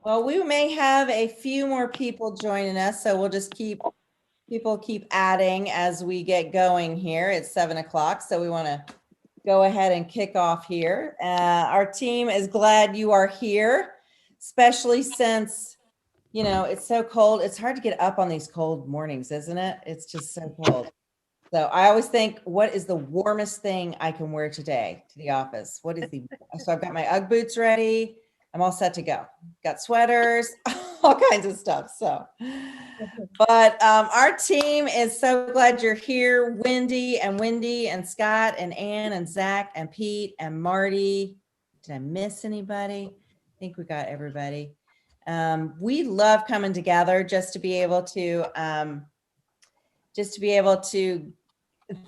Well, we may have a few more people joining us, so we'll just keep adding as we get going here. It's 7 o'clock, so we want to go ahead and kick off here. Our team is glad you are here, especially since, you know, it's so cold. It's hard to get up on these cold mornings, isn't it? It's just so cold. So I always think, what is the warmest thing I can wear today to the office? So I've got my Ugg boots ready. I'm all set to go. Got sweaters, all kinds of stuff. So, but our team is so glad you're here. Wendy and Scott and Ann and Zach and Pete and Marty. Did I miss anybody? I think we got everybody. We love coming together just to be able to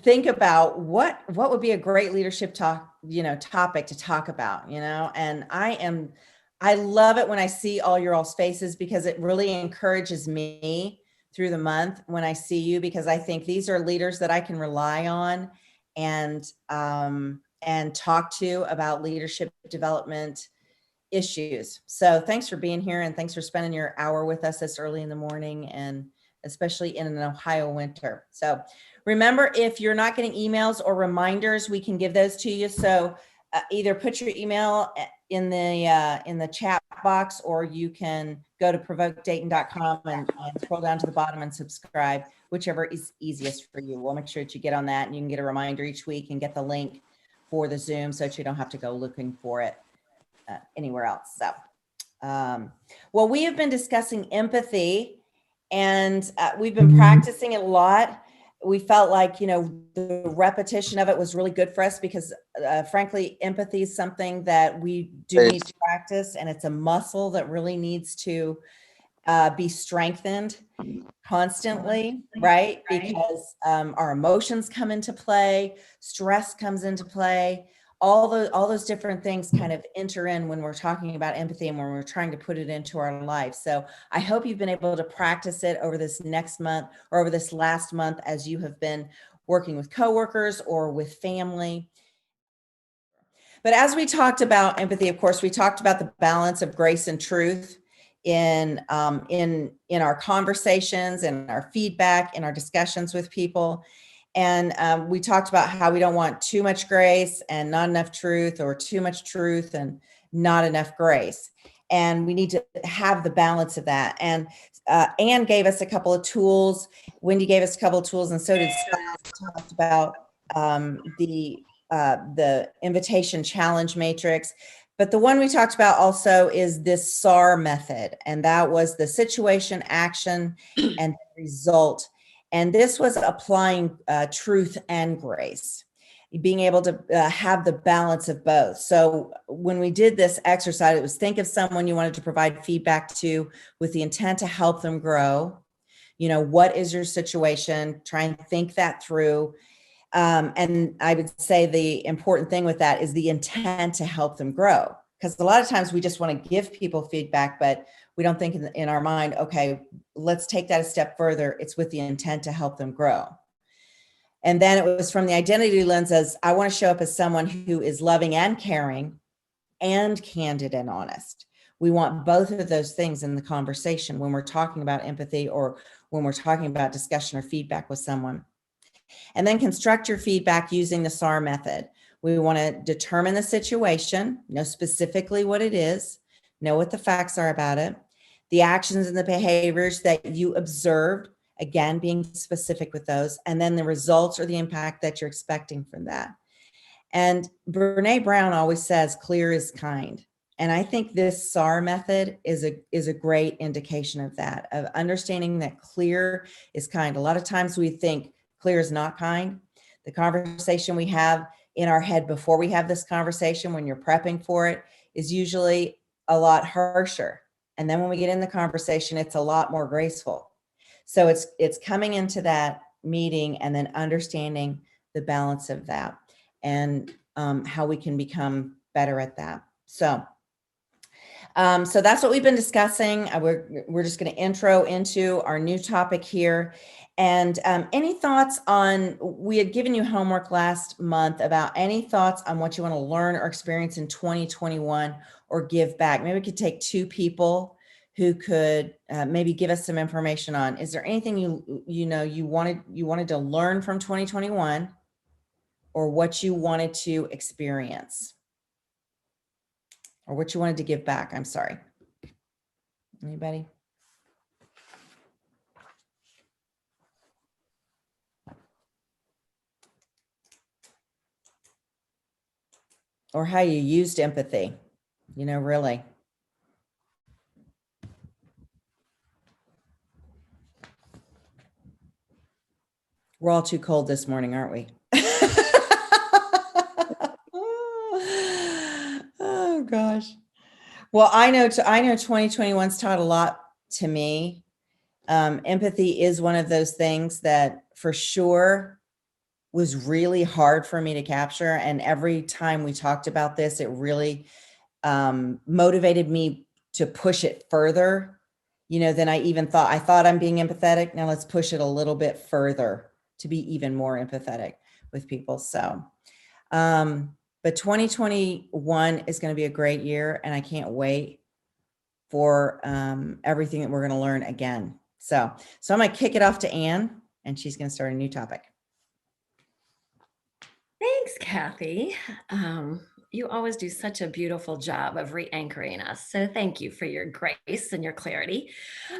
think about what would be a great leadership topic to talk about, and I love it when I see all your all's faces, because it really encourages me through the month when I see you, because I think these are leaders that I can rely on and talk to about leadership development issues. So thanks for being here, and thanks for spending your hour with us this early in the morning, and especially in an Ohio winter. So remember, if you're not getting emails or reminders, we can give those to you. So either put your email in the chat box, or you can go to provokedayton.com and scroll down to the bottom and subscribe, whichever is easiest for you. We'll make sure that you get on that, and you can get a reminder each week and get the link for the Zoom so that you don't have to go looking for it anywhere else. So, well, we have been discussing empathy, and we've been practicing it a lot. We felt like, the repetition of it was really good for us, because frankly, empathy is something that we do need to practice, and it's a muscle that really needs to be strengthened constantly, right? Because our emotions come into play, stress comes into play, all those different things kind of enter in when we're talking about empathy and when we're trying to put it into our life. So I hope you've been able to practice it over this next month, or over this last month, as you have been working with coworkers or with family. But as we talked about empathy, of course, we talked about the balance of grace and truth in our conversations and our feedback, in our discussions with people. And we talked about how we don't want too much grace and not enough truth, or too much truth and not enough grace. And we need to have the balance of that. And Anne gave us a couple of tools. Wendy gave us a couple of tools, and so did Scott. Talked about the invitation challenge matrix. But the one we talked about also is this SAR method, and that was the situation, action, and result. And this was applying truth and grace, being able to have the balance of both. So when we did this exercise, it was think of someone you wanted to provide feedback to with the intent to help them grow. What is your situation? Try and think that through. And I would say the important thing with that is the intent to help them grow. Because a lot of times we just want to give people feedback, but we don't think in our mind, okay, let's take that a step further. It's with the intent to help them grow. And then it was from the identity lens as, I want to show up as someone who is loving and caring and candid and honest. We want both of those things in the conversation when we're talking about empathy, or when we're talking about discussion or feedback with someone. And then construct your feedback using the SAR method. We want to determine the situation, know specifically what it is, know what the facts are about it, the actions and the behaviors that you observed, again, being specific with those, and then the results or the impact that you're expecting from that. And Brene Brown always says, clear is kind. And I think this SAR method is a great indication of that, of understanding that clear is kind. A lot of times we think clear is not kind. The conversation we have in our head before we have this conversation, when you're prepping for it, is usually a lot harsher. And then when we get in the conversation, it's a lot more graceful. So it's coming into that meeting and then understanding the balance of that, and how we can become better at that. So that's what we've been discussing. We're just going to intro into our new topic here. And any thoughts on, we had given you homework last month about any thoughts on what you want to learn or experience in 2021 or give back. Maybe we could take two people who could maybe give us some information on, is there anything you wanted to learn from 2021, or what you wanted to experience, or what you wanted to give back? I'm sorry. Anybody? Or how you used empathy, really. We're all too cold this morning, aren't we? Oh gosh. Well, I know 2021's taught a lot to me. Empathy is one of those things that for sure was really hard for me to capture. And every time we talked about this, it really motivated me to push it further, than I even thought. I thought I'm being empathetic. Now let's push it a little bit further to be even more empathetic with people. So, but 2021 is going to be a great year, and I can't wait for everything that we're going to learn again. So I'm going to kick it off to Anne, and she's going to start a new topic. Thanks, Kathy. You always do such a beautiful job of re-anchoring us. So thank you for your grace and your clarity.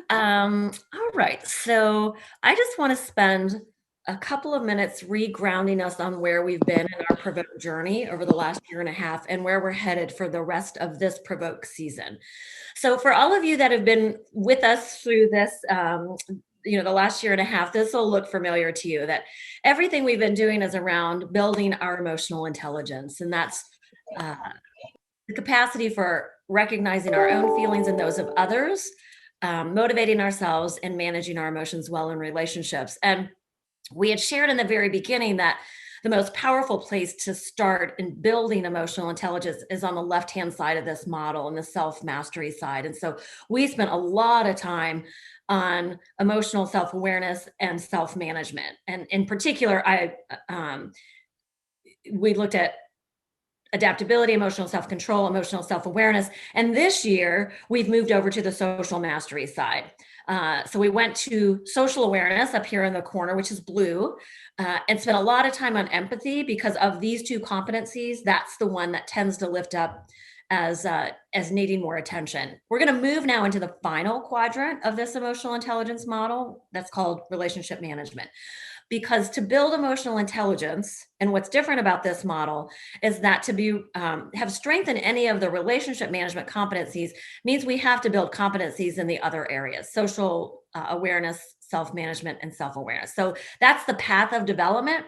All right. So I just want to spend a couple of minutes re-grounding us on where we've been in our Provoke journey over the last year and a half, and where we're headed for the rest of this Provoke season. So for all of you that have been with us through this, the last year and a half, this will look familiar to you, that everything we've been doing is around building our emotional intelligence. And that's the capacity for recognizing our own feelings and those of others, motivating ourselves, and managing our emotions well in relationships. And we had shared in the very beginning that the most powerful place to start in building emotional intelligence is on the left-hand side of this model, and the self-mastery side. And so we spent a lot of time on emotional self-awareness and self-management. And in particular, we looked at adaptability, emotional self-control, emotional self-awareness. And this year, we've moved over to the social mastery side. So we went to social awareness up here in the corner, which is blue, and spent a lot of time on empathy, because of these two competencies, that's the one that tends to lift up as needing more attention. We're going to move now into the final quadrant of this emotional intelligence model that's called relationship management. Because to build emotional intelligence, and what's different about this model is that to have strength in any of the relationship management competencies means we have to build competencies in the other areas: social awareness, self-management, and self-awareness. So that's the path of development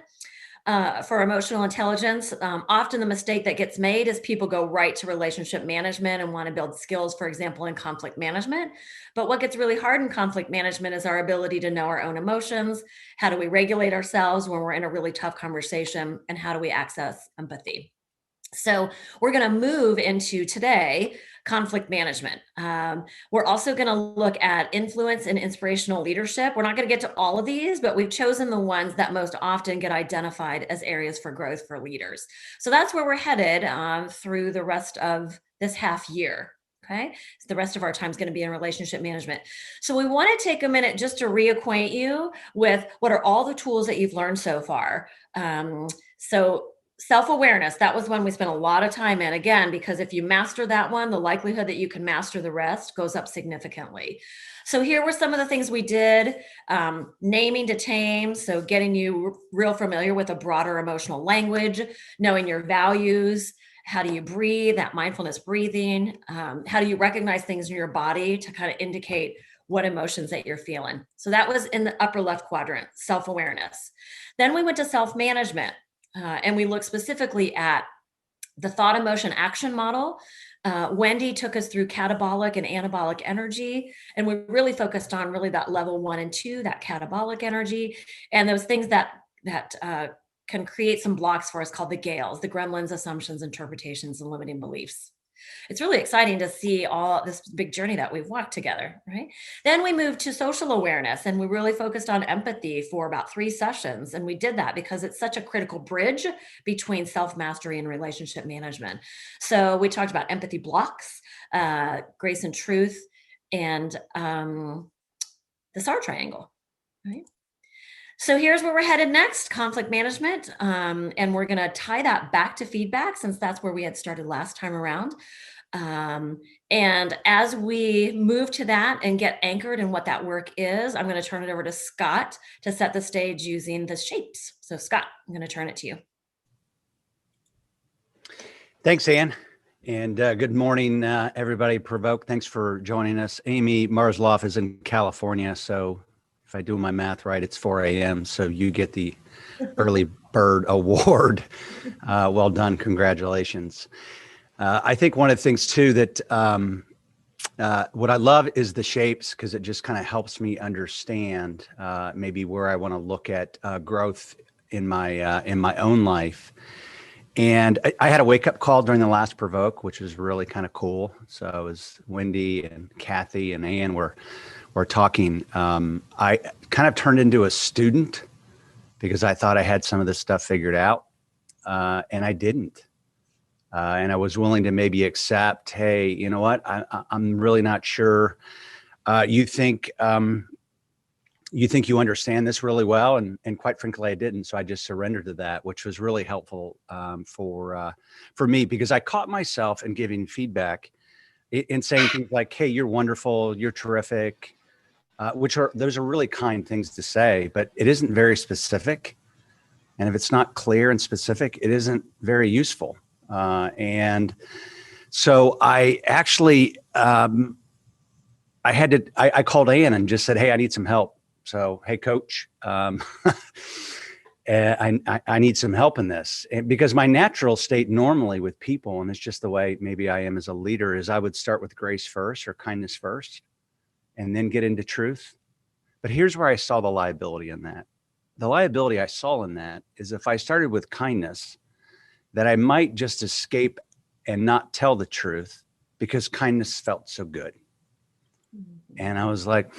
for emotional intelligence. Often the mistake that gets made is people go right to relationship management and want to build skills, for example, in conflict management. But what gets really hard in conflict management is our ability to know our own emotions. How do we regulate ourselves when we're in a really tough conversation? And how do we access empathy? So we're going to move into today conflict management. We're also going to look at influence and inspirational leadership. We're not going to get to all of these, but we've chosen the ones that most often get identified as areas for growth for leaders. So that's where we're headed through the rest of this half year. Okay. So the rest of our time is going to be in relationship management. So we want to take a minute just to reacquaint you with what are all the tools that you've learned so far. So self-awareness, that was one we spent a lot of time in, again, because if you master that one, the likelihood that you can master the rest goes up significantly. So here were some of the things we did. Naming to tame, so getting you real familiar with a broader emotional language, knowing your values. How do you breathe? That mindfulness breathing. How do you recognize things in your body to kind of indicate what emotions that you're feeling? So that was in the upper left quadrant, self-awareness. Then we went to self-management. And we look specifically at the thought, emotion, action model. Wendy took us through catabolic and anabolic energy, and we really focused on really that level 1 and 2, that catabolic energy, and those things that can create some blocks for us, called the Gales, the gremlins, assumptions, interpretations, and limiting beliefs. It's really exciting to see all this big journey that we've walked together, right? Then we moved to social awareness, and we really focused on empathy for about 3 sessions. And we did that because it's such a critical bridge between self-mastery and relationship management. So we talked about empathy blocks, grace and truth, and the SAR triangle, right? So here's where we're headed next, conflict management. And we're going to tie that back to feedback, since that's where we had started last time around. And as we move to that and get anchored in what that work is, I'm going to turn it over to Scott to set the stage using the shapes. So Scott, I'm going to turn it to you. Thanks, Ann. And good morning, everybody. Provoke, thanks for joining us. Amy Marsloff is in California, so if I do my math right, it's 4 a.m., so you get the early bird award. Well done. Congratulations. I think one of the things, too, that what I love is the shapes, because it just kind of helps me understand maybe where I want to look at growth in my own life. And I had a wake-up call during the last Provoke, which was really kind of cool. So it was Wendy and Kathy and Ann were talking. I kind of turned into a student because I thought I had some of this stuff figured out, and I didn't. And I was willing to maybe accept, hey, you know what? I'm really not sure. You think you understand this really well, and quite frankly, I didn't. So I just surrendered to that, which was really helpful for me, because I caught myself in giving feedback in saying things like, "Hey, you're wonderful, you're terrific," those are really kind things to say, but it isn't very specific. And if it's not clear and specific, it isn't very useful. And so I actually I called Ann and just said, "Hey, I need some help." So, hey, coach, I need some help in this. And because my natural state normally with people, and it's just the way maybe I am as a leader, is I would start with grace first or kindness first, and then get into truth. But here's where I saw the liability in that. The liability I saw in that is if I started with kindness, that I might just escape and not tell the truth because kindness felt so good. And I was like,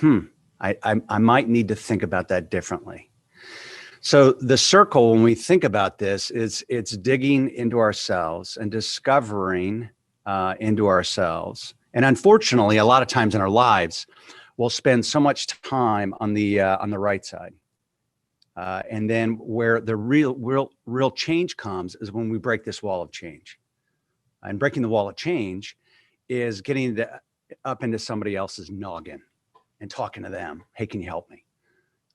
I might need to think about that differently. So the circle, when we think about this, it's digging into ourselves and discovering into ourselves. And unfortunately, a lot of times in our lives, we'll spend so much time on the right side. And then where the real change comes is when we break this wall of change. And breaking the wall of change is getting up into somebody else's noggin and talking to them. Hey, can you help me?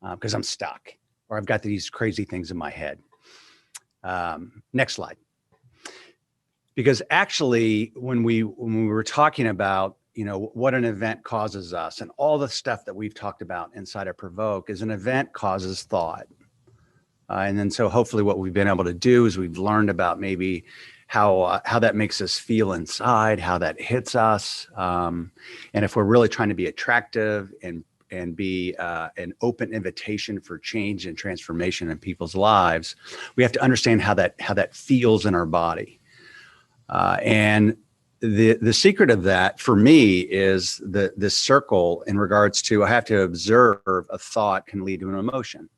Because I'm stuck, or I've got these crazy things in my head. Next slide. Because actually, when we were talking about, what an event causes us, and all the stuff that we've talked about inside of Provoke, is an event causes thought. And then so hopefully what we've been able to do is we've learned about maybe how that makes us feel inside, how that hits us. And if we're really trying to be attractive and be an open invitation for change and transformation in people's lives, we have to understand how that feels in our body. And the secret of that for me is this circle in regards to, I have to observe a thought can lead to an emotion.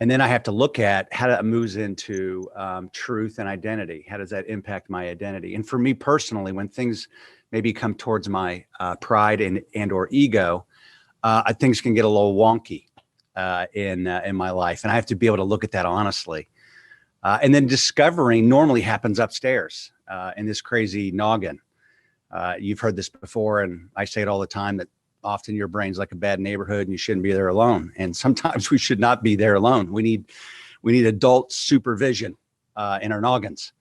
And then I have to look at how that moves into truth and identity. How does that impact my identity? And for me personally, when things maybe come towards my pride and or ego, things can get a little wonky in my life. And I have to be able to look at that honestly. And then discovering normally happens upstairs in this crazy noggin. You've heard this before, and I say it all the time, that often your brain's like a bad neighborhood and you shouldn't be there alone. And sometimes we should not be there alone. We need adult supervision in our noggins.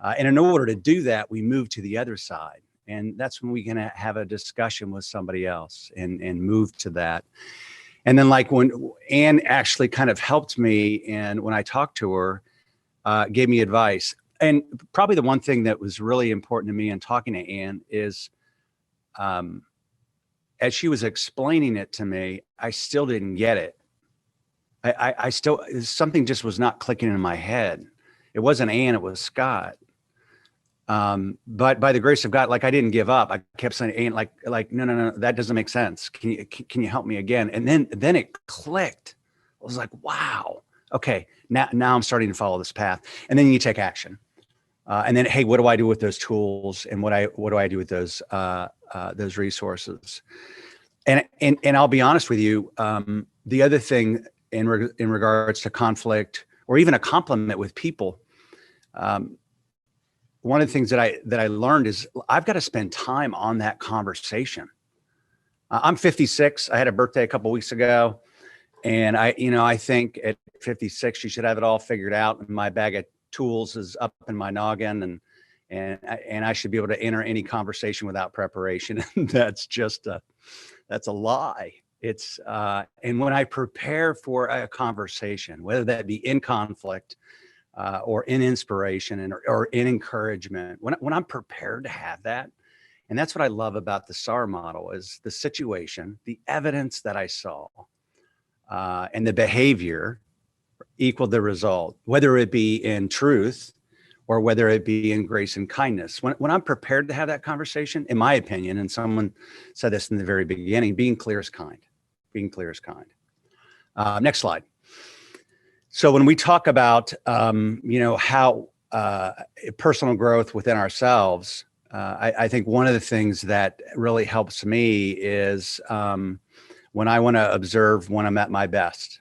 And in order to do that, we move to the other side. And that's when we can have a discussion with somebody else and move to that. And then like when Ann actually kind of helped me, and when I talked to her, gave me advice. And probably the one thing that was really important to me in talking to Ann is, as she was explaining it to me, I still didn't get it. I still, something just was not clicking in my head. It wasn't Ann, it was Scott. But by the grace of God, like I didn't give up. I kept saying, Ann, like, no, that doesn't make sense. Can you help me again? And then it clicked. I was like, wow. Okay, now I'm starting to follow this path. And then you take action. And then, hey, what do I do with those tools? And what do I do with those those resources. And I'll be honest with you, the other thing in regards to conflict or even a compliment with people, one of the things that I learned is I've got to spend time on that conversation. I'm 56. I had a birthday a couple of weeks ago, and I think at 56 you should have it all figured out. And my bag of tools is up in my noggin, and I should be able to enter any conversation without preparation. That's a lie. And when I prepare for a conversation, whether that be in conflict or in inspiration or in encouragement, when I'm prepared to have that, and that's what I love about the SAR model is the situation, the evidence that I saw, and the behavior equal the result, whether it be in truth or whether it be in grace and kindness. When I'm prepared to have that conversation, in my opinion, and someone said this in the very beginning, being clear is kind. Being clear is kind. Next slide. So when we talk about, how personal growth within ourselves, I think one of the things that really helps me is when I want to observe when I'm at my best.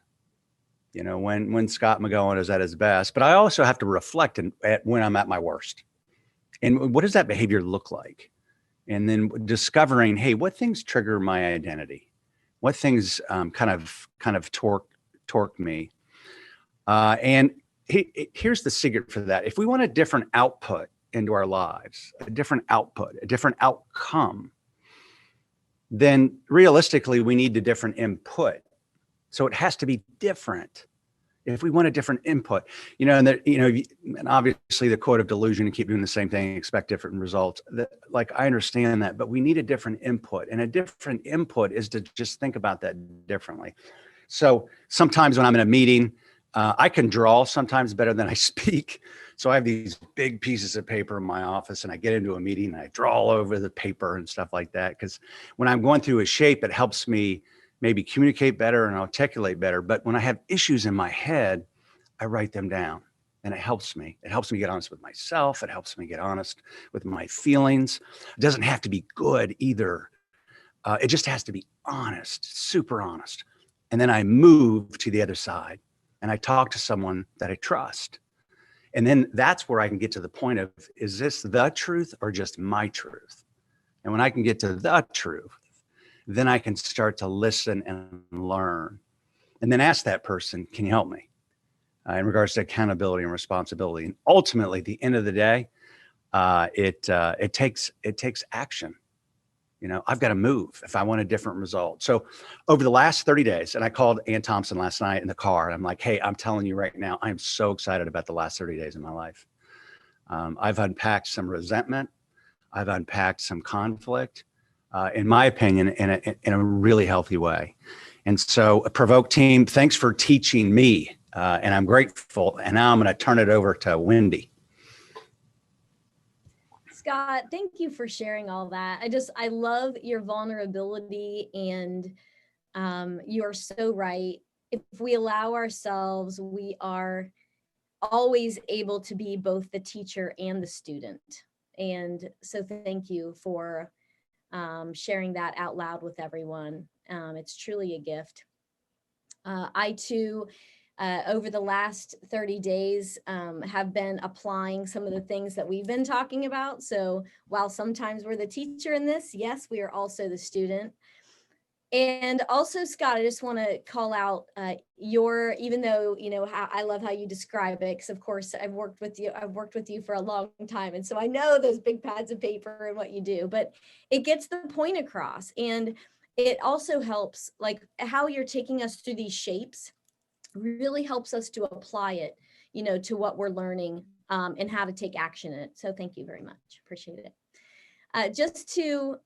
When Scott McGowan is at his best, but I also have to reflect at when I'm at my worst. And what does that behavior look like? And then discovering, hey, what things trigger my identity? What things kind of torque me? And here's the secret for that. If we want a different output into our lives, a different output, a different outcome, then realistically, we need a different input. So it has to be different if we want a different input, and obviously the quote of delusion and keep doing the same thing, expect different results. Like I understand that, but we need a different input, and a different input is to just think about that differently. So sometimes when I'm in a meeting, I can draw sometimes better than I speak. So I have these big pieces of paper in my office, and I get into a meeting and I draw all over the paper and stuff like that. Because when I'm going through a shape, it helps me maybe communicate better and articulate better. But when I have issues in my head, I write them down, and it helps me. It helps me get honest with myself. It helps me get honest with my feelings. It doesn't have to be good either. It just has to be honest, super honest. And then I move to the other side and I talk to someone that I trust. And then that's where I can get to the point of, is this the truth or just my truth? And when I can get to the truth, then I can start to listen and learn. And then ask that person, can you help me? In regards to accountability and responsibility. And ultimately, at the end of the day, it takes action. I've got to move if I want a different result. So over the last 30 days, and I called Ann Thompson last night in the car, and I'm like, hey, I'm telling you right now, I'm so excited about the last 30 days of my life. I've unpacked some resentment. I've unpacked some conflict. In my opinion, in a really healthy way. And so Provoke team, thanks for teaching me. And I'm grateful. And now I'm going to turn it over to Wendy. Scott, thank you for sharing all that. I love your vulnerability, and you are so right. If we allow ourselves, we are always able to be both the teacher and the student. And so thank you for sharing that out loud with everyone. It's truly a gift. I too, over the last 30 days, have been applying some of the things that we've been talking about. So while sometimes we're the teacher in this, yes, we are also the student. And also, Scott, I just want to call out even though, how I love how you describe it, because of course I've worked with you for a long time. And so I know those big pads of paper and what you do, but it gets the point across. And it also helps, like how you're taking us through these shapes really helps us to apply it, to what we're learning and how to take action in it. So thank you very much. Appreciate it. Just to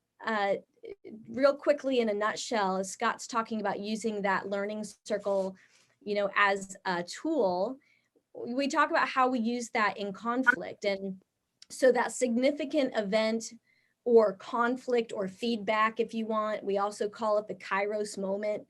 real quickly, in a nutshell, as Scott's talking about using that learning circle, as a tool, we talk about how we use that in conflict. And so that significant event or conflict or feedback, if you want, we also call it the Kairos moment,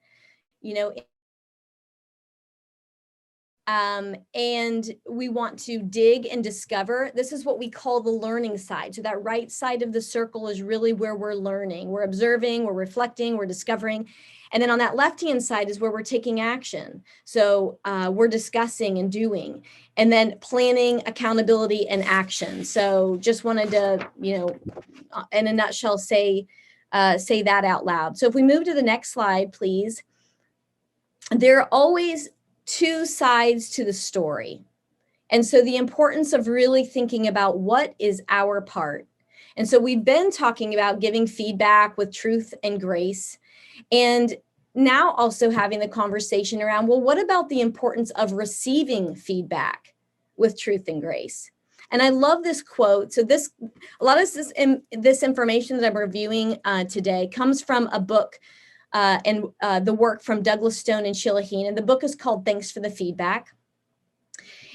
And we want to dig and discover. This is what we call the learning side. So that right side of the circle is really where we're learning. We're observing, we're reflecting, we're discovering. And then on that left-hand side is where we're taking action. So we're discussing and doing. And then planning, accountability, and action. So just wanted to, in a nutshell, say that out loud. So if we move to the next slide, please. There are always two sides to the story. And so the importance of really thinking about what is our part. And so we've been talking about giving feedback with truth and grace. And now also having the conversation around, well, what about the importance of receiving feedback with truth and grace? And I love this quote. So a lot of this information that I'm reviewing today comes from a book and the work from Douglas Stone and Sheila Heen. And the book is called Thanks for the Feedback.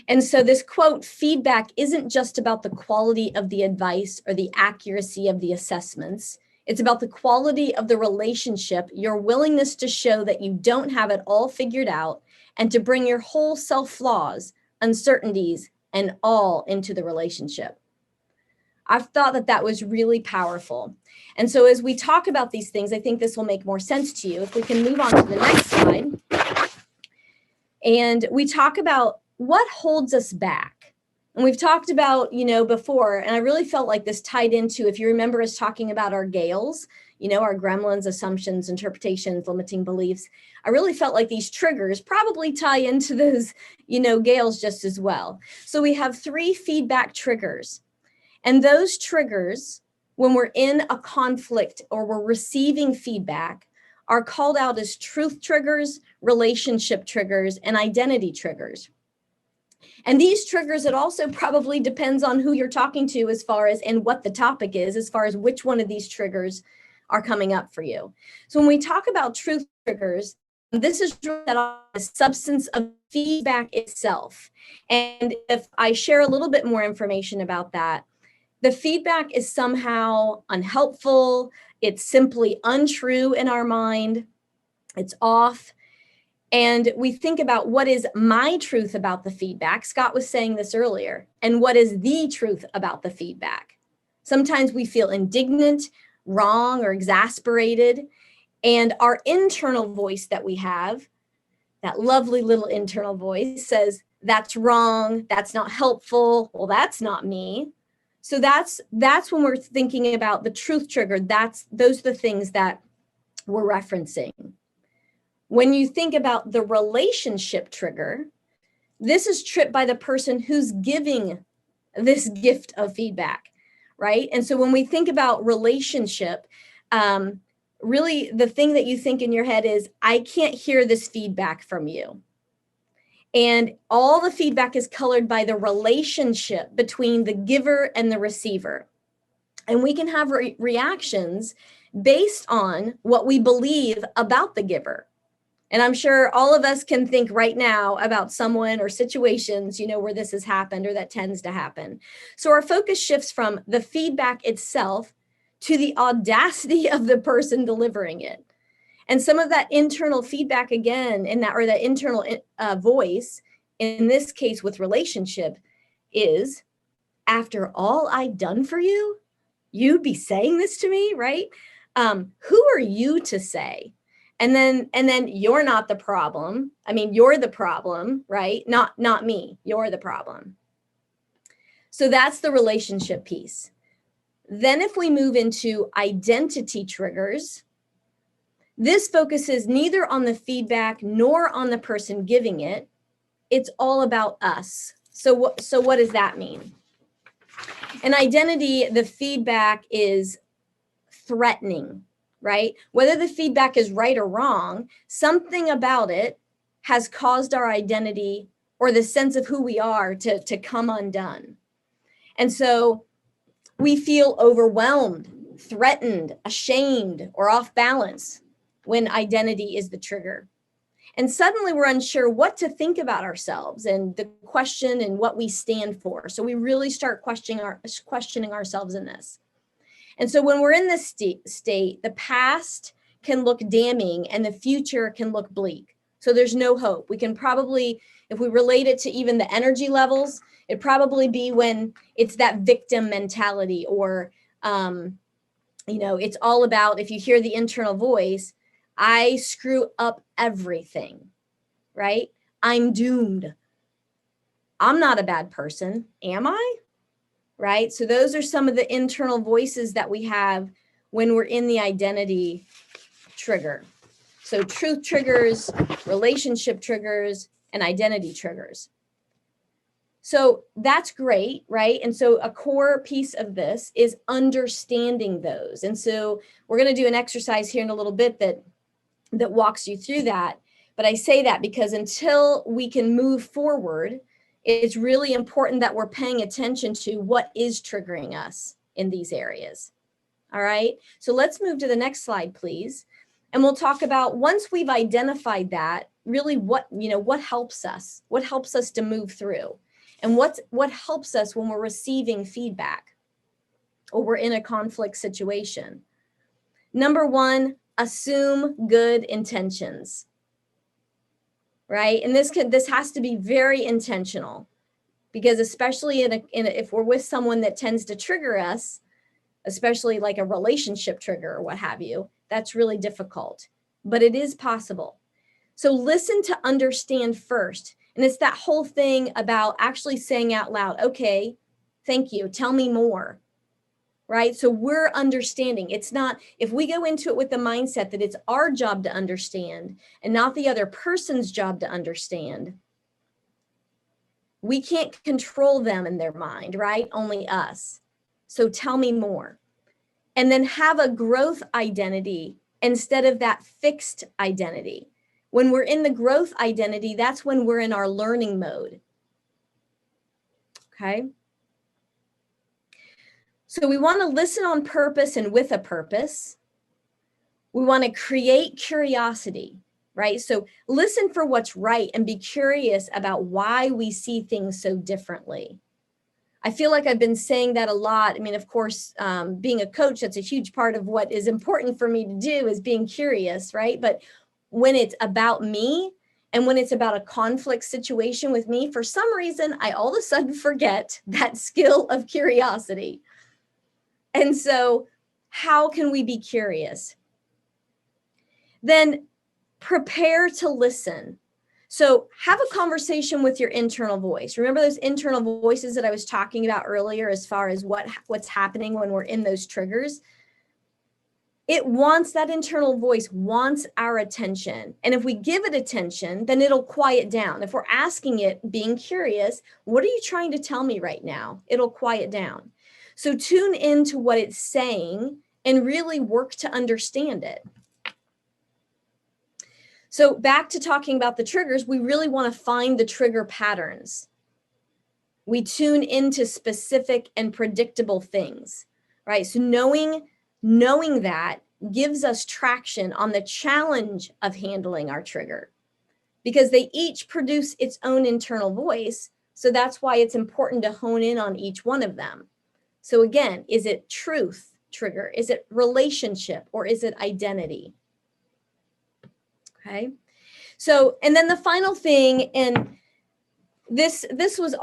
And so this quote, feedback isn't just about the quality of the advice or the accuracy of the assessments. It's about the quality of the relationship, your willingness to show that you don't have it all figured out, and to bring your whole self flaws, uncertainties, and all into the relationship. I've thought that was really powerful. And so as we talk about these things, I think this will make more sense to you. If we can move on to the next slide. And we talk about what holds us back. And we've talked about, before, and I really felt like this tied into, if you remember us talking about our Gales, our gremlins, assumptions, interpretations, limiting beliefs. I really felt like these triggers probably tie into those, Gales just as well. So we have 3 feedback triggers. And those triggers, when we're in a conflict or we're receiving feedback, are called out as truth triggers, relationship triggers, and identity triggers. And these triggers, it also probably depends on who you're talking to as far as, and what the topic is, as far as which one of these triggers are coming up for you. So when we talk about truth triggers, this is the substance of feedback itself. And if I share a little bit more information about that, the feedback is somehow unhelpful. It's simply untrue in our mind. It's off. And we think about what is my truth about the feedback. Scott was saying this earlier. And what is the truth about the feedback? Sometimes we feel indignant, wrong, or exasperated. And our internal voice that we have, that lovely little internal voice, says, that's wrong, that's not helpful, well, that's not me. So that's when we're thinking about the truth trigger, those are the things that we're referencing. When you think about the relationship trigger, this is tripped by the person who's giving this gift of feedback, right? And so when we think about relationship, really the thing that you think in your head is, I can't hear this feedback from you. And all the feedback is colored by the relationship between the giver and the receiver. And we can have reactions based on what we believe about the giver. And I'm sure all of us can think right now about someone or situations, where this has happened or that tends to happen. So our focus shifts from the feedback itself to the audacity of the person delivering it. And some of that internal feedback again, that internal voice, in this case with relationship, is, after all I've done for you, you'd be saying this to me, right? Who are you to say? And then you're not the problem. I mean, you're the problem, right? Not me. You're the problem. So that's the relationship piece. Then if we move into identity triggers, this focuses neither on the feedback nor on the person giving it. It's all about us. So what does that mean? In identity, the feedback is threatening, right? Whether the feedback is right or wrong, something about it has caused our identity or the sense of who we are to come undone. And so we feel overwhelmed, threatened, ashamed, or off balance when identity is the trigger. And suddenly we're unsure what to think about ourselves and the question and what we stand for. So we really start questioning ourselves in this. And so when we're in this state, the past can look damning and the future can look bleak. So there's no hope. We can probably, if we relate it to even the energy levels, it'd probably be when it's that victim mentality, or, it's all about, if you hear the internal voice, I screw up everything, right? I'm doomed. I'm not a bad person, am I? Right? So those are some of the internal voices that we have when we're in the identity trigger. So truth triggers, relationship triggers, and identity triggers. So that's great, right? And so a core piece of this is understanding those. And so we're going to do an exercise here in a little bit that walks you through that. But I say that because until we can move forward, it's really important that we're paying attention to what is triggering us in these areas. All right, so let's move to the next slide, please. And we'll talk about, once we've identified that, really what helps us to move through, and what helps us when we're receiving feedback or we're in a conflict situation. Number one, assume good intentions. Right? And this has to be very intentional, because especially if we're with someone that tends to trigger us, especially like a relationship trigger or what have you, that's really difficult, but it is possible. So listen to understand first. And it's that whole thing about actually saying out loud, okay, thank you, tell me more. Right? So we're understanding. It's not, if we go into it with the mindset that it's our job to understand and not the other person's job to understand, we can't control them in their mind, right? Only us. So tell me more. And then have a growth identity instead of that fixed identity. When we're in the growth identity, that's when we're in our learning mode. Okay? So we want to listen on purpose and with a purpose. We want to create curiosity, right? So listen for what's right and be curious about why we see things so differently. I feel like I've been saying that a lot. I mean, of course, being a coach, that's a huge part of what is important for me to do, is being curious, right? But when it's about me and when it's about a conflict situation with me, for some reason, I all of a sudden forget that skill of curiosity. And so how can we be curious? Then prepare to listen. So have a conversation with your internal voice. Remember those internal voices that I was talking about earlier, as far as what's happening when we're in those triggers? That internal voice wants our attention. And if we give it attention, then it'll quiet down. If we're asking it, being curious, what are you trying to tell me right now? It'll quiet down. So tune into what it's saying and really work to understand it. So back to talking about the triggers, we really want to find the trigger patterns. We tune into specific and predictable things, right? So knowing that gives us traction on the challenge of handling our trigger, because they each produce its own internal voice. So that's why it's important to hone in on each one of them. So again, is it truth trigger? Is it relationship? Or is it identity? Okay. So, and then the final thing, and this is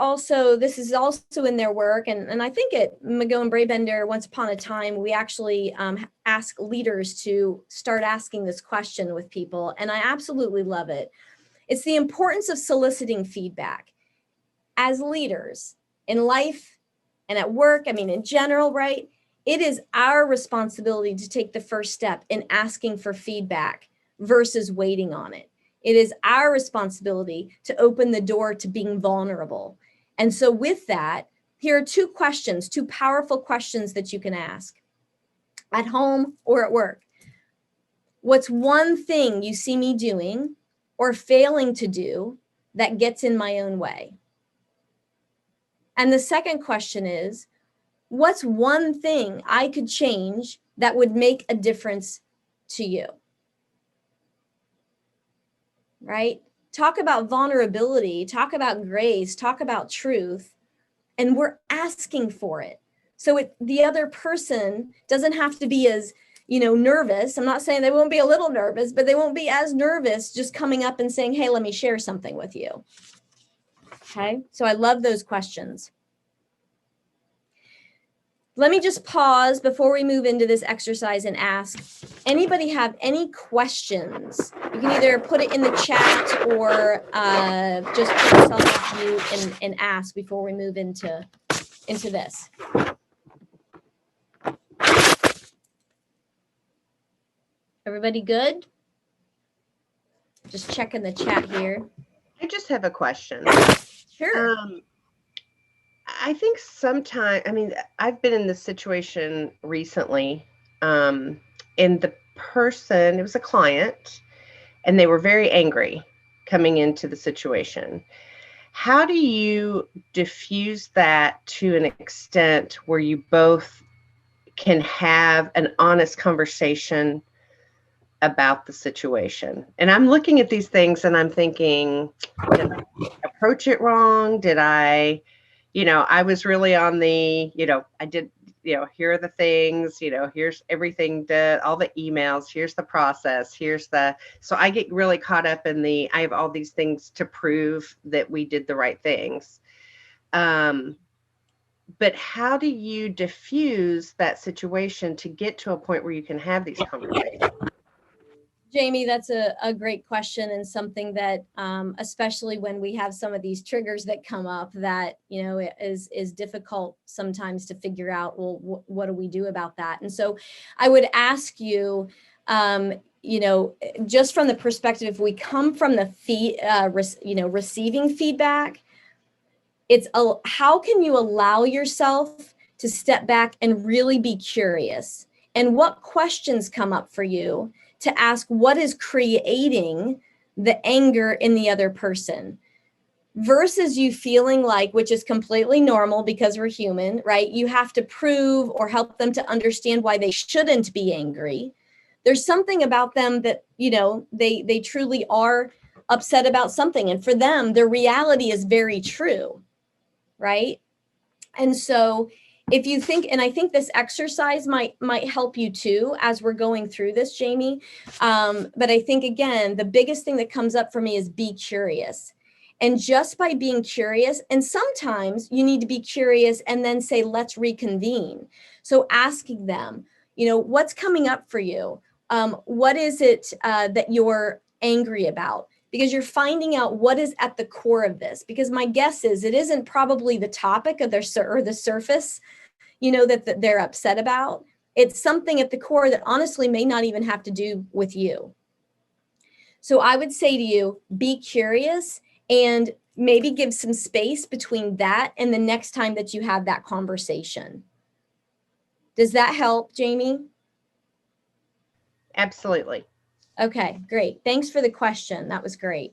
also in their work, and I think at McGill and Brabender, once upon a time, we actually ask leaders to start asking this question with people, and I absolutely love it. It's the importance of soliciting feedback. As leaders in life and at work, I mean, in general, right? It is our responsibility to take the first step in asking for feedback versus waiting on it. It is our responsibility to open the door to being vulnerable. And so with that, here are two powerful questions that you can ask at home or at work. What's one thing you see me doing or failing to do that gets in my own way? And the second question is, what's one thing I could change that would make a difference to you? Right? Talk about vulnerability, talk about grace, talk about truth, and we're asking for it. So the other person doesn't have to be as, nervous. I'm not saying they won't be a little nervous, but they won't be as nervous just coming up and saying, hey, let me share something with you. Okay, so I love those questions. Let me just pause before we move into this exercise and ask, anybody have any questions? You can either put it in the chat or just put yourself on mute and ask before we move into this. Everybody good? Just checking the chat here. I just have a question. Sure. I think sometimes, I've been in this situation recently, and the person, it was a client, and they were very angry coming into the situation. How do you diffuse that to an extent where you both can have an honest conversation about the situation? And I'm looking at these things and I'm thinking, did I approach it wrong? Did I, I was really on the, I did, here are the things, here's everything, all the emails, here's the process, so I get really caught up in I have all these things to prove that we did the right things. But how do you diffuse that situation to get to a point where you can have these conversations? Jamie, that's a great question, and something that, especially when we have some of these triggers that come up, that it is difficult sometimes to figure out. Well, what do we do about that? And so, I would ask you, just from the perspective, if we come from the receiving feedback, it's how can you allow yourself to step back and really be curious, and what questions come up for you to ask what is creating the anger in the other person, versus you feeling like, which is completely normal because we're human, right? You have to prove or help them to understand why they shouldn't be angry. There's something about them that, they truly are upset about something. And for them, their reality is very true, right? And so if you think, and I think this exercise might help you too as we're going through this, Jamie. But I think, again, the biggest thing that comes up for me is be curious. And just by being curious, and sometimes you need to be curious and then say, let's reconvene. So asking them, what's coming up for you? What is it that you're angry about? Because you're finding out what is at the core of this. Because my guess is it isn't probably the topic of or the surface, that they're upset about. It's something at the core that honestly may not even have to do with you. So I would say to you, be curious and maybe give some space between that and the next time that you have that conversation. Does that help, Jamie? Absolutely. Okay, great. Thanks for the question. That was great.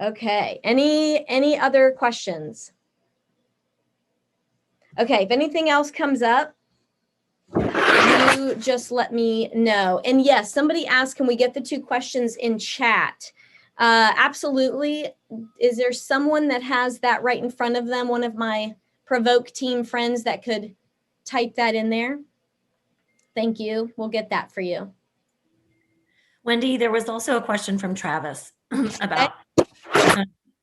Okay, any other questions? Okay, if anything else comes up, you just let me know. And yes, somebody asked, can we get the 2 questions in chat? Absolutely. Is there someone that has that right in front of them? One of my Provoke team friends that could type that in there? Thank you. We'll get that for you. Wendy, there was also a question from Travis about,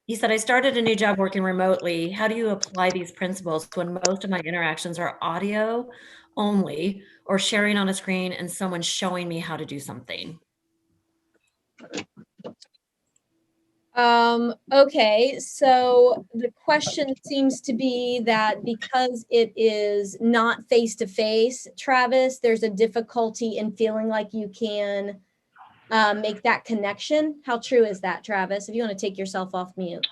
he said, I started a new job working remotely. How do you apply these principles when most of my interactions are audio only or sharing on a screen and someone showing me how to do something? Okay, so the question seems to be that because it is not face-to-face, Travis, there's a difficulty in feeling like you can make that connection. How true is that, Travis? If you want to take yourself off mute.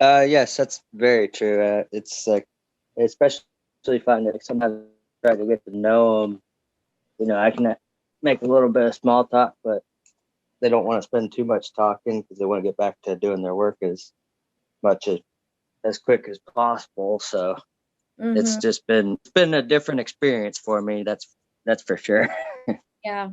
Yes, that's very true. It's like, especially find that sometimes I try to get to know them. I can make a little bit of small talk, but they don't want to spend too much talking because they want to get back to doing their work as much as quick as possible. So it's just been a different experience for me. That's for sure. Yeah.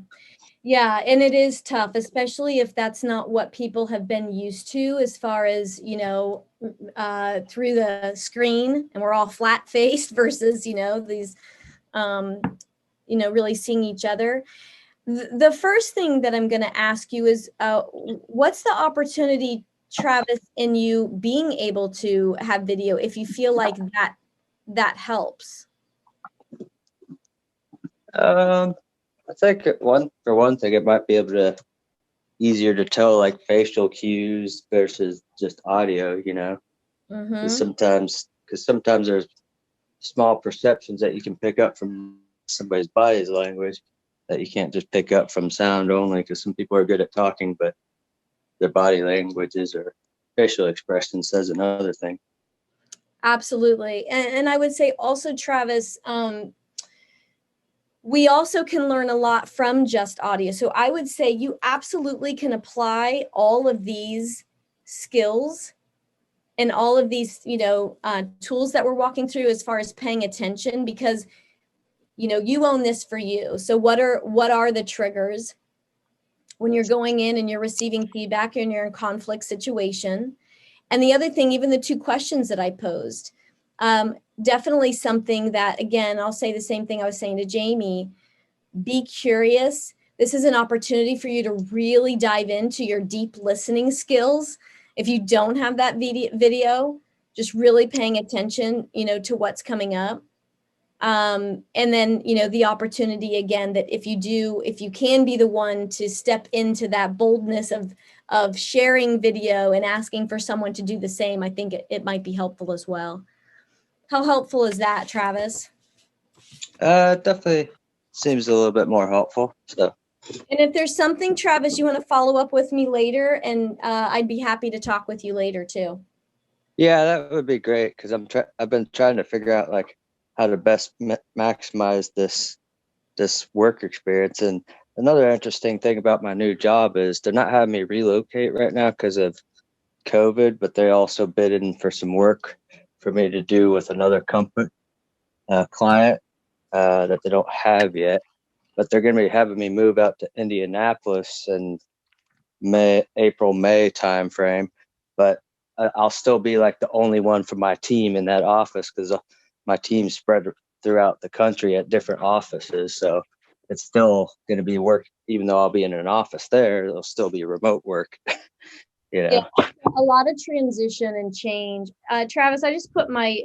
Yeah, and it is tough, especially if that's not what people have been used to as far as, through the screen, and we're all flat faced versus, these, really seeing each other. The first thing that I'm going to ask you is, what's the opportunity, Travis, in you being able to have video if you feel like that helps? I think for one thing, it might be able to easier to tell like facial cues versus just audio, Mm-hmm. Because sometimes there's small perceptions that you can pick up from somebody's body's language that you can't just pick up from sound only, because some people are good at talking, but their body languages or facial expression says another thing. Absolutely. And I would say also, Travis, we also can learn a lot from just audio. So I would say you absolutely can apply all of these skills and all of these, tools that we're walking through as far as paying attention, because, you own this for you. So what are the triggers when you're going in and you're receiving feedback and you're in conflict situation? And the other thing, even the 2 questions that I posed, definitely something that, again, I'll say the same thing I was saying to Jamie. Be curious. This is an opportunity for you to really dive into your deep listening skills. If you don't have that video, just really paying attention, to what's coming up. And then, the opportunity again, that if you can be the one to step into that boldness of sharing video and asking for someone to do the same, I think it might be helpful as well. How helpful is that, Travis? Definitely seems a little bit more helpful. So. And if there's something, Travis, you want to follow up with me later, and I'd be happy to talk with you later too. Yeah, that would be great, because I've been trying to figure out like how to best maximize this work experience. And another interesting thing about my new job is they're not having me relocate right now because of COVID, but they also bid in for some work for me to do with another company client that they don't have yet. But they're going to be having me move out to Indianapolis in April, May timeframe. But I'll still be like the only one from my team in that office, because my team's spread throughout the country at different offices. So it's still going to be work, even though I'll be in an office there, it'll still be remote work. Yeah, a lot of transition and change. Travis, I just put my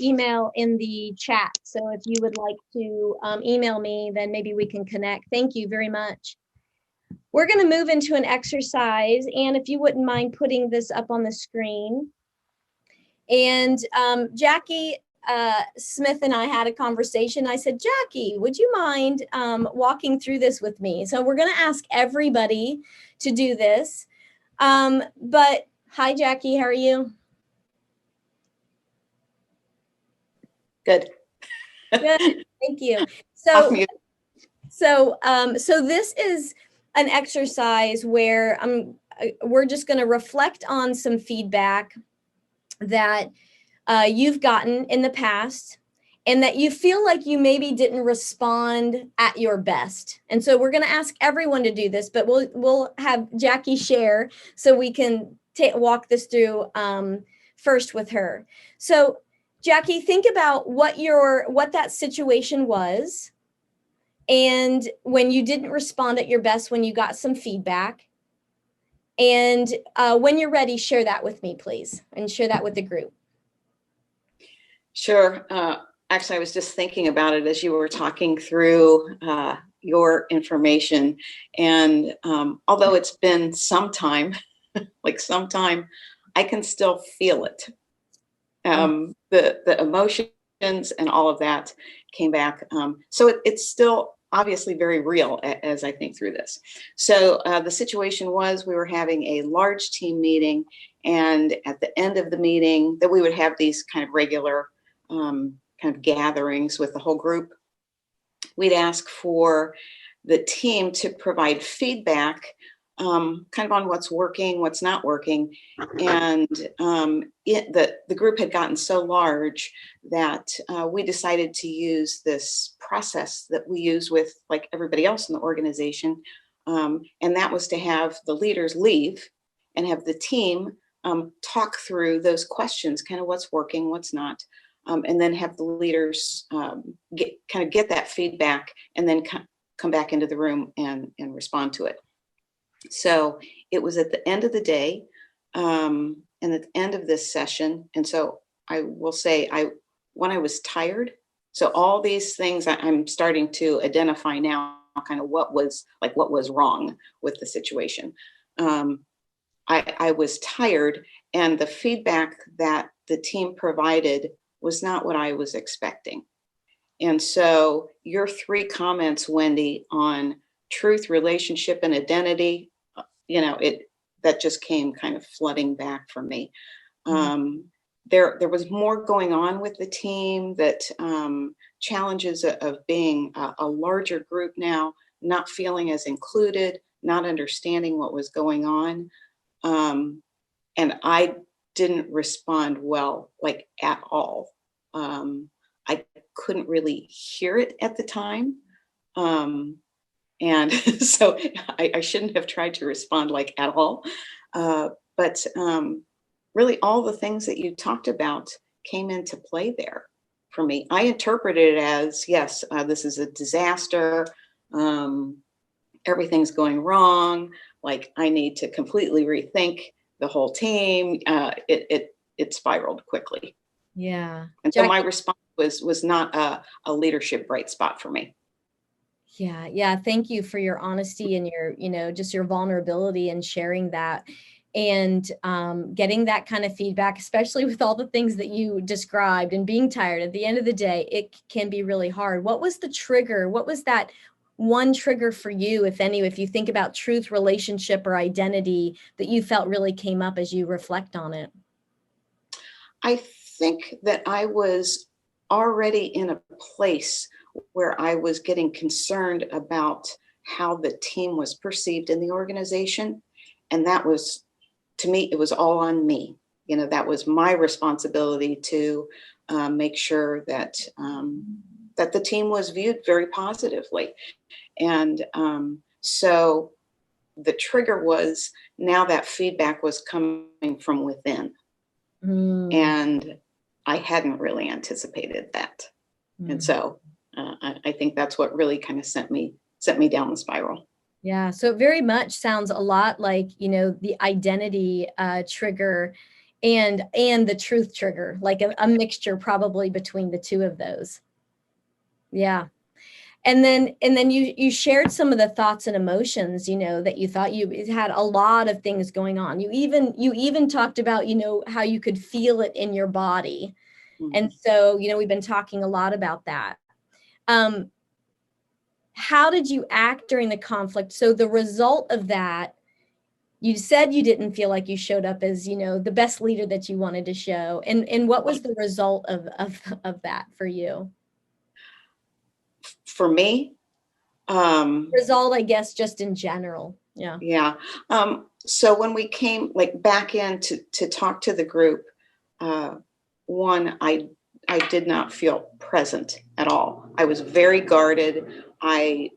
email in the chat. So if you would like to email me, then maybe we can connect. Thank you very much. We're going to move into an exercise. And if you wouldn't mind putting this up on the screen. And Jackie Smith and I had a conversation. I said, Jackie, would you mind walking through this with me? So we're going to ask everybody to do this. But hi, Jackie, how are you? Good. Good, thank you. So this is an exercise where we're just going to reflect on some feedback that you've gotten in the past, and that you feel like you maybe didn't respond at your best. And so we're going to ask everyone to do this, but we'll have Jackie share so we can walk this through first with her. So Jackie, think about what that situation was, and when you didn't respond at your best, when you got some feedback. And when you're ready, share that with me, please, and share that with the group. Sure. Actually, I was just thinking about it as you were talking through your information. And although it's been some time, I can still feel it. The emotions and all of that came back. So it's still obviously very real as I think through this. So the situation was, we were having a large team meeting, and at the end of the meeting, that we would have these kind of regular kind of gatherings with the whole group. We'd ask for the team to provide feedback kind of on what's working, what's not working. And the group had gotten so large that we decided to use this process that we use with like everybody else in the organization. And that was to have the leaders leave and have the team talk through those questions, kind of what's working, what's not, and then have the leaders get that feedback and then come back into the room and respond to it. So it was at the end of the day, and at the end of this session. And so I will say, when I was tired, so all these things I'm starting to identify now, kind of what was wrong with the situation. I was tired, and the feedback that the team provided was not what I was expecting. And so your 3 comments, Wendy, on truth, relationship, and identity, that just came kind of flooding back for me. There was more going on with the team, that challenges of being a larger group now, not feeling as included, not understanding what was going on. And I didn't respond well, like at all. I couldn't really hear it at the time. And so I shouldn't have tried to respond like at all. But really all the things that you talked about came into play there for me. I interpreted it as, yes, this is a disaster. Everything's going wrong. Like I need to completely rethink the whole team. It spiraled quickly. Yeah. And so my response was not a leadership bright spot for me. Yeah. Yeah. Thank you for your honesty and your, just your vulnerability and sharing that, and getting that kind of feedback, especially with all the things that you described and being tired. At the end of the day, it can be really hard. What was the trigger? What was that one trigger for you, if any, if you think about truth, relationship, or identity, that you felt really came up as you reflect on it? I think that I was already in a place where I was getting concerned about how the team was perceived in the organization. And that was, to me, it was all on me. That was my responsibility to make sure that that the team was viewed very positively. And so the trigger was, now that feedback was coming from within. And I hadn't really anticipated that. And so I think that's what really kind of sent me down the spiral. Yeah. So it very much sounds a lot like, the identity trigger and the truth trigger, like a mixture probably between the two of those. Yeah. And then you shared some of the thoughts and emotions, that you thought you had a lot of things going on. You even talked about, how you could feel it in your body. And so, we've been talking a lot about that. How did you act during the conflict? So the result of that, you said you didn't feel like you showed up as, the best leader that you wanted to show. And what was the result of that for you? For me, result, I guess, just in general. Yeah. Yeah. So when we came back in to talk to the group, one, I did not feel present at all. I was very guarded. I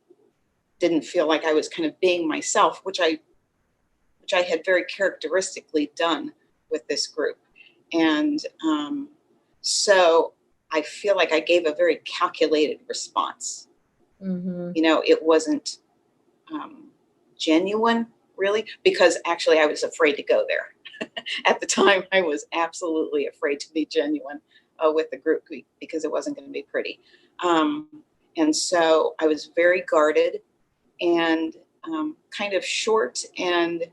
didn't feel like I was kind of being myself, which I had very characteristically done with this group. And so I feel like I gave a very calculated response. It wasn't genuine, really, because actually I was afraid to go there. At the time, I was absolutely afraid to be genuine with the group because it wasn't going to be pretty. And so I was very guarded and kind of short. And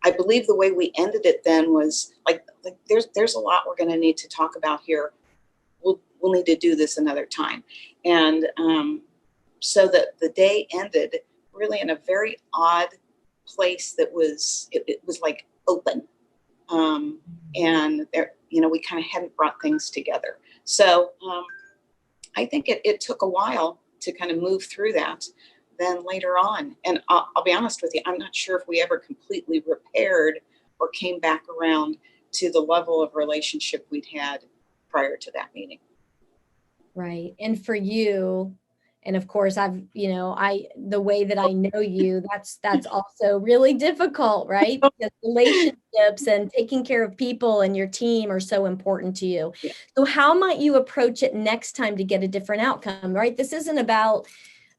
I believe the way we ended it then was like there's a lot we're going to need to talk about here. We'll need to do this another time. And so that the day ended really in a very odd place that was, it was like open. And there, we kind of hadn't brought things together. So I think it took a while to kind of move through that. Then later on, and I'll be honest with you, I'm not sure if we ever completely repaired or came back around to the level of relationship we'd had prior to that meeting. Right. And for you, and of course the way that I know you, that's also really difficult, right? Because relationships and taking care of people and your team are so important to you. Yeah. So how might you approach it next time to get a different outcome, right? This isn't about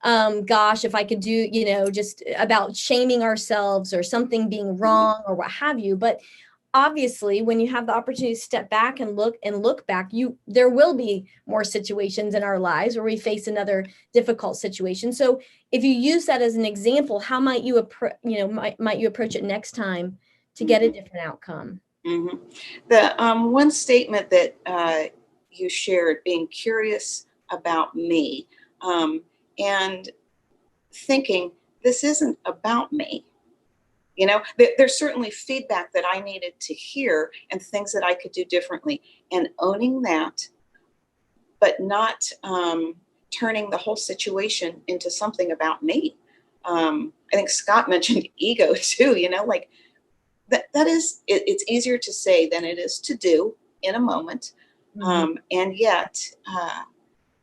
gosh, if I could do, just about shaming ourselves or something being wrong or what have you. But obviously, when you have the opportunity to step back and look back, there will be more situations in our lives where we face another difficult situation. So if you use that as an example, how might you might you approach it next time to get a different outcome? Mm-hmm. The one statement that you shared, being curious about me, and thinking this isn't about me. There's certainly feedback that I needed to hear and things that I could do differently, and owning that, but not turning the whole situation into something about me. I think Scott mentioned ego too. Like that is it's easier to say than it is to do in a moment. And yet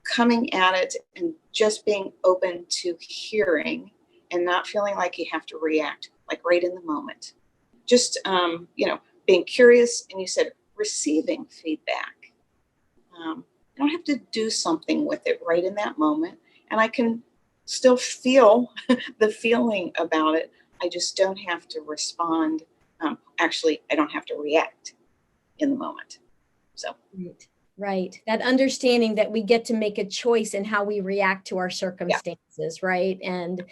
coming at it and just being open to hearing and not feeling like you have to react like right in the moment. Just being curious, and you said receiving feedback. I don't have to do something with it right in that moment, and I can still feel the feeling about it. I just don't have to respond. Actually, I don't have to react in the moment. So Right. That understanding that we get to make a choice in how we react to our circumstances, right? And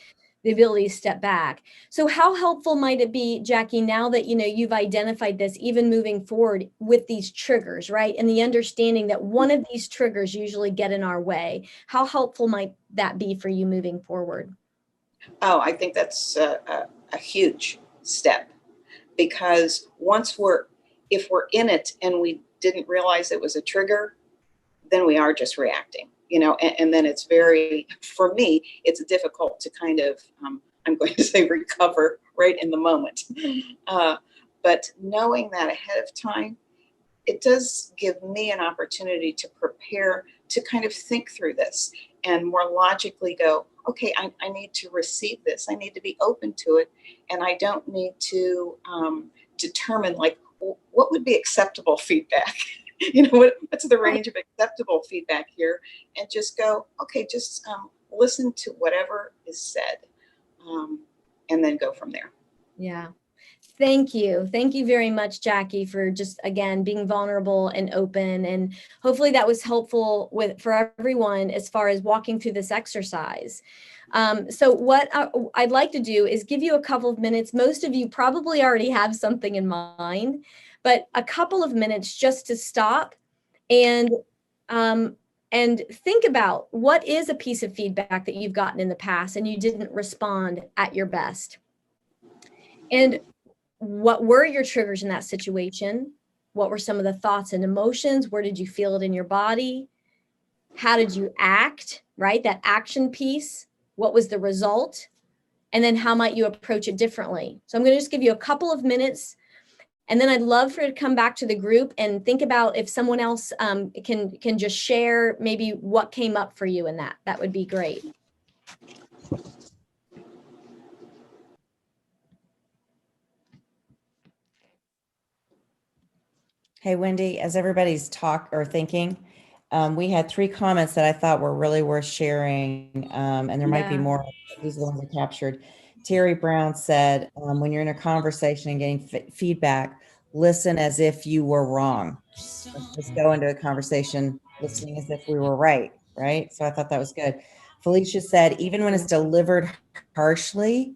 the ability to step back. So how helpful might it be, Jackie, now that you've identified this, even moving forward with these triggers, right? And the understanding that one of these triggers usually get in our way. How helpful might that be for you moving forward? Oh, I think that's a huge step, because if we're in it and we didn't realize it was a trigger, then we are just reacting, and then it's for me, it's difficult to kind of, I'm going to say, recover right in the moment. But knowing that ahead of time, it does give me an opportunity to prepare, to kind of think through this and more logically go, okay, I need to receive this. I need to be open to it. And I don't need to determine like what would be acceptable feedback. What's the range of acceptable feedback here? And just go, okay, just listen to whatever is said, and then go from there. Yeah. Thank you. Thank you very much, Jackie, for just, again, being vulnerable and open. And hopefully that was helpful for everyone as far as walking through this exercise. So what I'd like to do is give you a couple of minutes. Most of you probably already have something in mind, but a couple of minutes just to stop and think about what is a piece of feedback that you've gotten in the past and you didn't respond at your best. And what were your triggers in that situation? What were some of the thoughts and emotions? Where did you feel it in your body? How did you act, right? That action piece. What was the result? And then how might you approach it differently? So I'm going to just give you a couple of minutes, and then I'd love for you to come back to the group and think about if someone else can just share maybe what came up for you in that. That would be great. Hey, Wendy, as everybody's thinking, we had 3 comments that I thought were really worth sharing, and there might be Yeah. more. These are the ones I captured. Terry Brown said, when you're in a conversation and getting feedback, listen as if you were wrong. Let's just go into a conversation listening as if we were right? So I thought that was good. Felicia said, even when it's delivered harshly,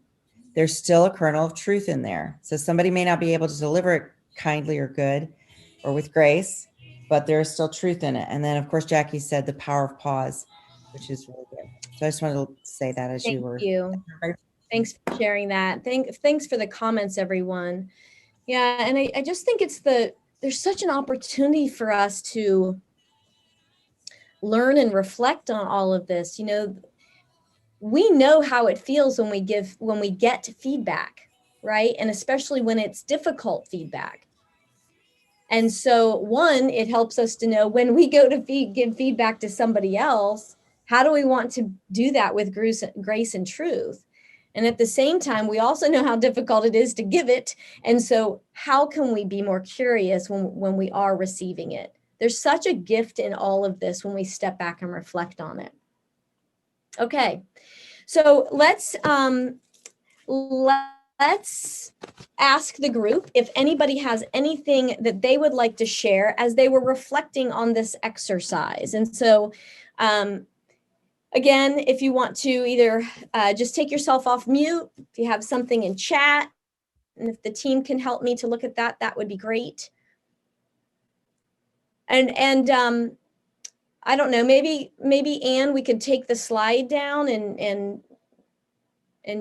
there's still a kernel of truth in there. So somebody may not be able to deliver it kindly or good or with grace, but there's still truth in it. And then, of course, Jackie said the power of pause, which is really good. So I just wanted to say that as you were. Thank you. Thanks for sharing that. Thanks for the comments, everyone. Yeah, and I just think there's such an opportunity for us to learn and reflect on all of this. We know how it feels when we get feedback, right? And especially when it's difficult feedback. And so one, it helps us to know when we go to give feedback to somebody else, how do we want to do that with grace and truth? And at the same time, we also know how difficult it is to give it. And so how can we be more curious when we are receiving it? There's such a gift in all of this when we step back and reflect on it. Okay, so let's ask the group if anybody has anything that they would like to share as they were reflecting on this exercise. And so, again, if you want to either just take yourself off mute, if you have something in chat, and if the team can help me to look at that, that would be great. And I don't know, maybe Anne, we could take the slide down and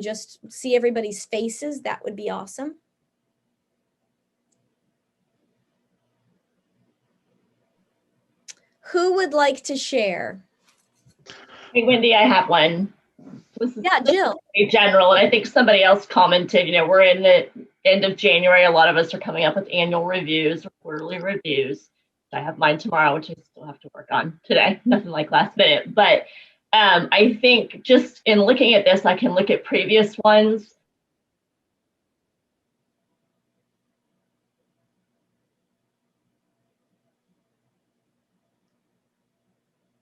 just see everybody's faces. That would be awesome. Who would like to share? Hey, Wendy, I have one. Yeah, Jill. This is general, and I think somebody else commented, we're in the end of January. A lot of us are coming up with annual reviews or quarterly reviews. I have mine tomorrow, which I still have to work on today. Nothing like last minute. But I think just in looking at this, I can look at previous ones.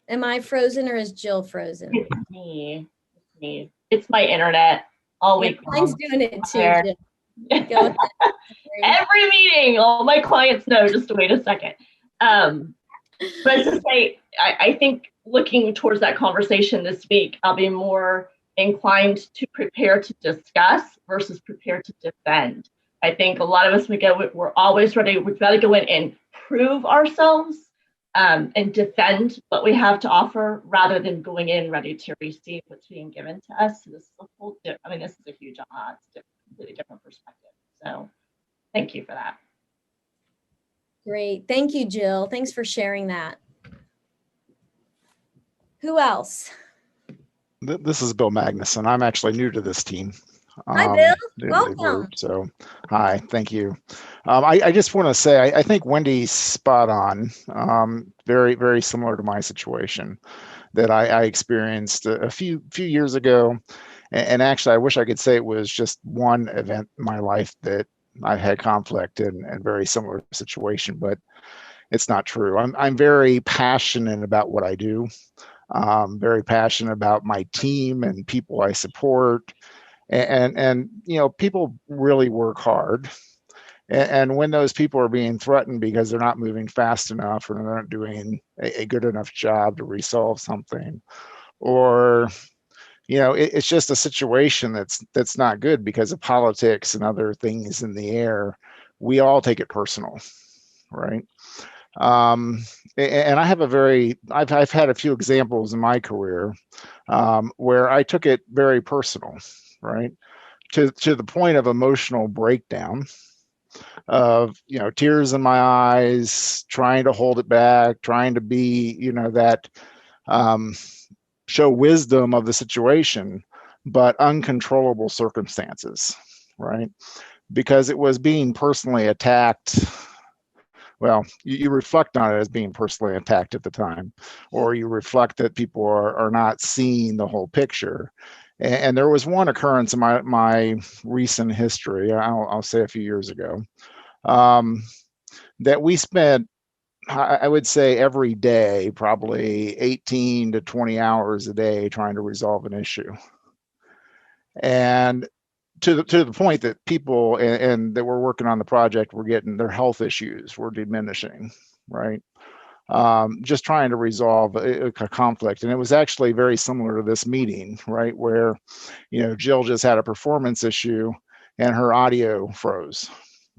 Am I frozen or is Jill frozen? It's me. It's me. It's my internet all week long. Mine's doing it too, Jill. Go ahead. Every meeting, all my clients know, just to wait a second. But to say, I think looking towards that conversation this week, I'll be more inclined to prepare to discuss versus prepare to defend. I think a lot of us, we're always ready. We've got to go in and prove ourselves and defend what we have to offer rather than going in ready to receive what's being given to us. So this is a whole this is a huge it's a completely different perspective. So thank you for that. Great. Thank you, Jill. Thanks for sharing that. Who else? This is Bill Magnuson. I'm actually new to this team. Hi, Bill. Welcome. So, hi, thank you. I just want to say, I think Wendy's spot on. Very, very similar to my situation that I experienced a few years ago. And actually, I wish I could say it was just one event in my life that I've had conflict and very similar situation, but it's not true. I'm very passionate about what I do. Very passionate about my team and people I support. And people really work hard. And when those people are being threatened because they're not moving fast enough or they're not doing a good enough job to resolve something, or it's just a situation that's not good because of politics and other things in the air, we all take it personal, right? And I have I've had a few examples in my career where I took it very personal, right? To the point of emotional breakdown, of tears in my eyes, trying to hold it back, trying to be that show wisdom of the situation, but uncontrollable circumstances, right? Because it was being personally attacked. Well, you reflect on it as being personally attacked at the time, or you reflect that people are not seeing the whole picture. And there was one occurrence in my recent history, I'll say a few years ago, that we spent, I would say, every day, probably 18 to 20 hours a day trying to resolve an issue. And to the point that people and that were working on the project were getting their health issues were diminishing, right? Just trying to resolve a conflict. And it was actually very similar to this meeting, right? Where, Jill just had a performance issue and her audio froze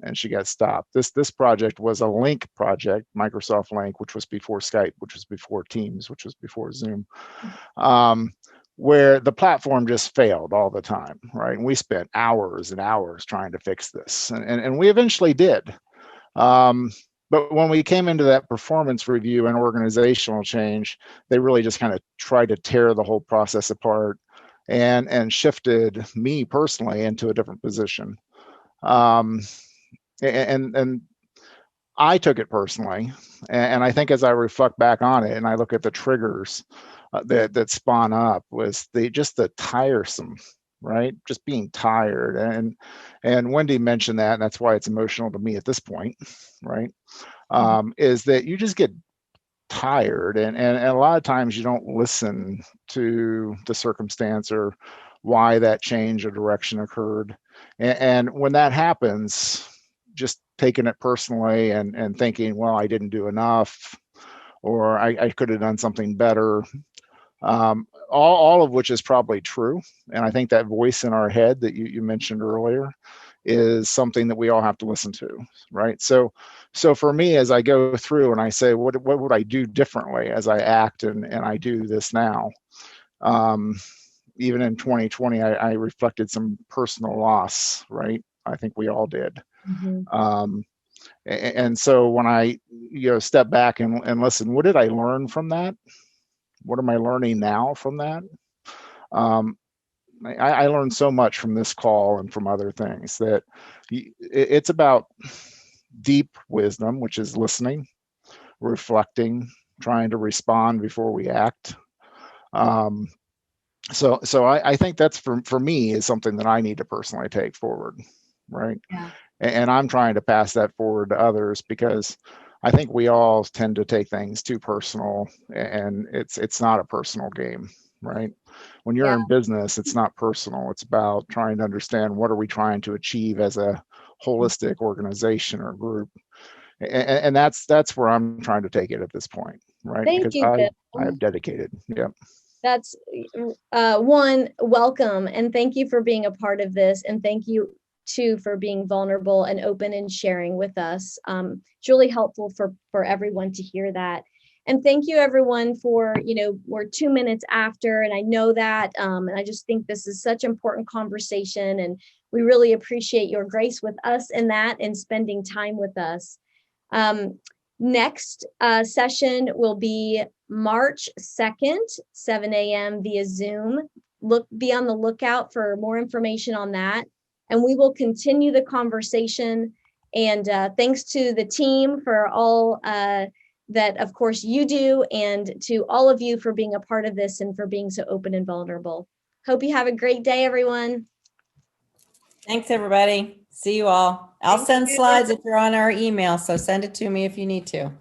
and she got stopped. This project was a Link project, Microsoft Link, which was before Skype, which was before Teams, which was before Zoom, where the platform just failed all the time, right? And we spent hours and hours trying to fix this, and we eventually did. But when we came into that performance review and organizational change, they really just kind of tried to tear the whole process apart and shifted me personally into a different position. And I took it personally, and I think as I reflect back on it and I look at the triggers that spawn up, was the tiresome, right? Just being tired, and Wendy mentioned that, and that's why it's emotional to me at this point, right? Is that you just get tired, and a lot of times you don't listen to the circumstance or why that change of direction occurred, and when that happens, just taking it personally and thinking, well, I didn't do enough, or I could have done something better, all of which is probably true. And I think that voice in our head that you mentioned earlier is something that we all have to listen to, right? So for me, as I go through and I say, what would I do differently as I act and I do this now? Even in 2020, I reflected some personal loss, right? I think we all did. And so when I step back and listen, what did I learn from that? What am I learning now from that? I learned so much from this call and from other things, that it's about deep wisdom, which is listening, reflecting, trying to respond before we act. So I think that's for me is something that I need to personally take forward, right? Yeah. And I'm trying to pass that forward to others, because I think we all tend to take things too personal, and it's not a personal game, right? When you're in business, it's not personal. It's about trying to understand, what are we trying to achieve as a holistic organization or group, and that's where I'm trying to take it at this point, right? Thank Because you, I Bill. have dedicated. Yeah. That's one, welcome, and thank you for being a part of this, and thank you too for being vulnerable and open and sharing with us. It's really helpful for everyone to hear that. And thank you everyone for, we're 2 minutes after, and I know that, and I just think this is such important conversation, and we really appreciate your grace with us in that and spending time with us. Next session will be March 2nd, 7 a.m. via Zoom. Be on the lookout for more information on that. And we will continue the conversation. And thanks to the team for all that, of course, you do, and to all of you for being a part of this and for being so open and vulnerable. Hope you have a great day, everyone. Thanks, everybody. See you all. I'll send slides if you're on our email, so send it to me if you need to.